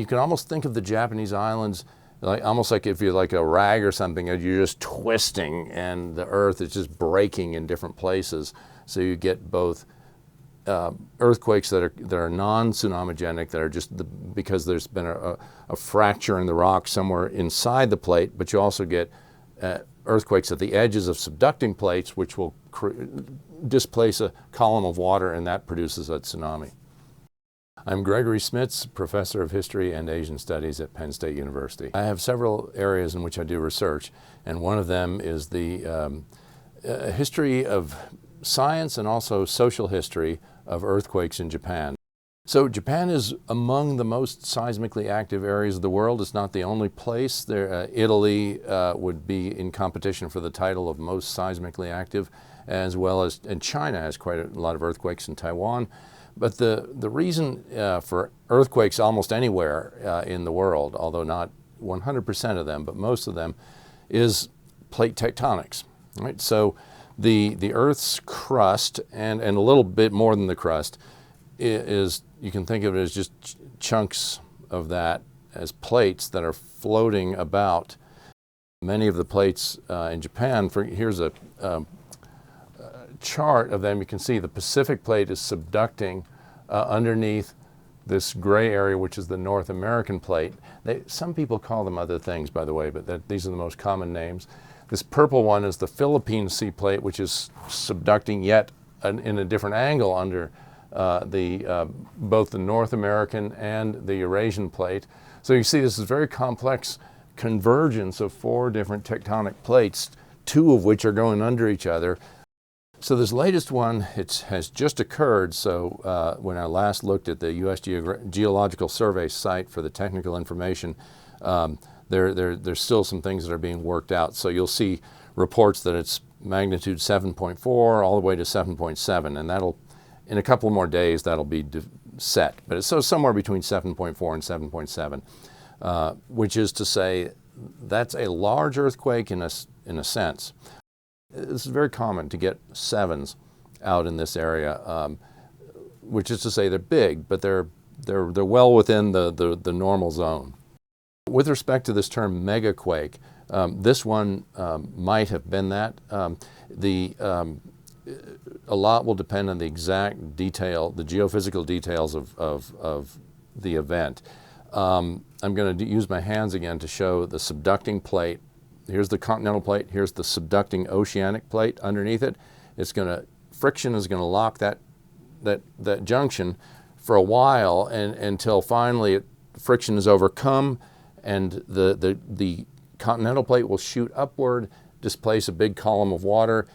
you can almost think of the Japanese islands almost like if you're like a rag or something, you're just twisting and the earth is just breaking in different places. So you get both earthquakes that are non-tsunamigenic, that are just because there's been a fracture in the rock somewhere inside the plate, but you also get earthquakes at the edges of subducting plates, which will displace a column of water, and that produces a tsunami. I'm Gregory Smits, Professor of History and Asian Studies at Penn State University. I have several areas in which I do research, and one of them is the history of science and also social history of earthquakes in Japan. So Japan is among the most seismically active areas of the world. It's not the only place. Italy would be in competition for the title of most seismically active, as well as, and China has quite a lot of earthquakes, in Taiwan. But the reason for earthquakes almost anywhere in the world, although not 100% of them, but most of them, is plate tectonics. Right? So the Earth's crust, and a little bit more than the crust, is, you can think of it as just chunks of that as plates that are floating about. Many of the plates in Japan, here's a chart of them. You can see the Pacific plate is subducting underneath this gray area, which is the North American plate. Some people call them other things, by the way, but these are the most common names. This purple one is the Philippine Sea plate, which is subducting yet in a different angle under both the North American and the Eurasian plate. So you see this is very complex convergence of four different tectonic plates, two of which are going under each other. So this latest one, it has just occurred. So when I last looked at the U.S. Geological Survey site for the technical information, there's still some things that are being worked out. So you'll see reports that it's magnitude 7.4 all the way to 7.7, and that'll, in a couple more days, that'll be set. But it's so somewhere between 7.4 and 7.7, which is to say that's a large earthquake in a sense. It's very common to get sevens out in this area, which is to say they're big, but they're well within the normal zone. With respect to this term megaquake, this one might have been that. A lot will depend on the exact detail, the geophysical details of the event. I'm going to use my hands again to show the subducting plate. Here's the continental plate, here's the subducting oceanic plate underneath it. Friction is going to lock that junction for a while, and until finally friction is overcome, and the continental plate will shoot upward, displace a big column of water,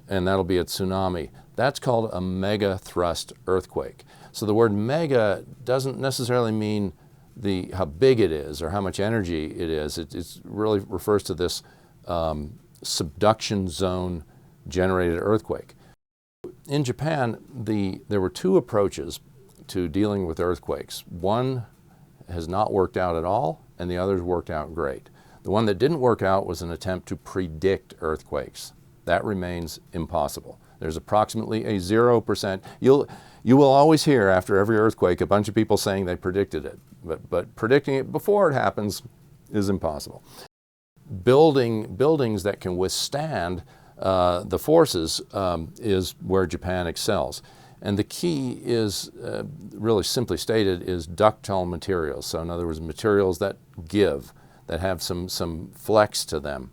and that'll be a tsunami. That's called a mega thrust earthquake. So the word mega doesn't necessarily mean how big it is or how much energy it is. It really refers to this subduction zone generated earthquake. In Japan, there were two approaches to dealing with earthquakes. One has not worked out at all, and the other's worked out great. The one that didn't work out was an attempt to predict earthquakes. That remains impossible. There's approximately a 0%. You will always hear after every earthquake a bunch of people saying they predicted it, but predicting it before it happens is impossible. Buildings that can withstand the forces is where Japan excels. And the key is, really simply stated, is ductile materials. So in other words, materials that give, that have some flex to them.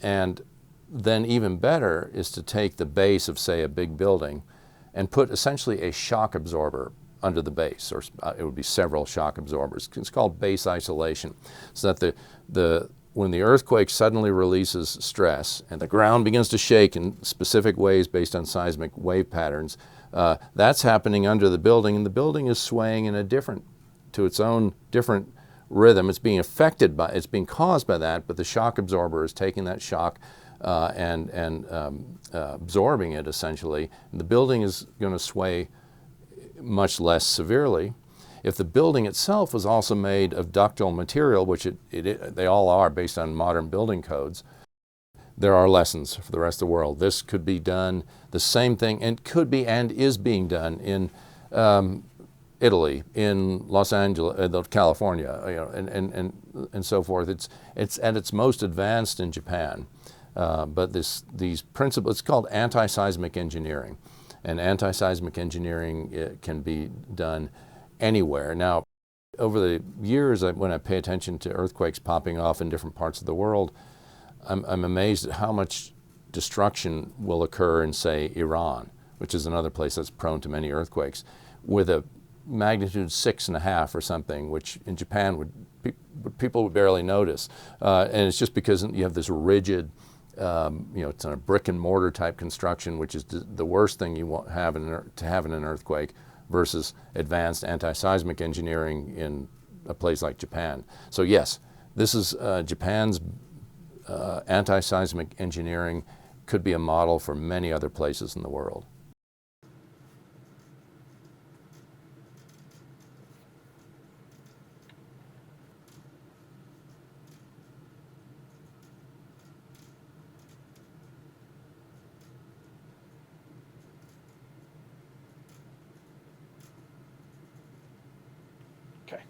And then even better is to take the base of, say, a big building and put essentially a shock absorber under the base, or it would be several shock absorbers. It's called base isolation, so that when the earthquake suddenly releases stress and the ground begins to shake in specific ways based on seismic wave patterns, that's happening under the building, and the building is swaying in to its own different rhythm. It's being it's being caused by that, but the shock absorber is taking that shock and absorbing it essentially. And the building is going to sway much less severely. If the building itself was also made of ductile material, which they all are based on modern building codes, there are lessons for the rest of the world. This could be done, the same thing, and could be and is being done in Italy, in Los Angeles, California, and so forth. It's at its most advanced in Japan. But these principles, it's called anti-seismic engineering. And anti-seismic engineering, it can be done anywhere. Now, over the years, when I pay attention to earthquakes popping off in different parts of the world, I'm amazed at how much destruction will occur in, say, Iran, which is another place that's prone to many earthquakes, with a magnitude 6.5 or something, which in Japan people would barely notice. And it's just because you have this rigid, it's a brick and mortar type construction, which is the worst thing you want to have in an earthquake, versus advanced anti-seismic engineering in a place like Japan. So yes, this is Japan's anti-seismic engineering could be a model for many other places in the world. Okay.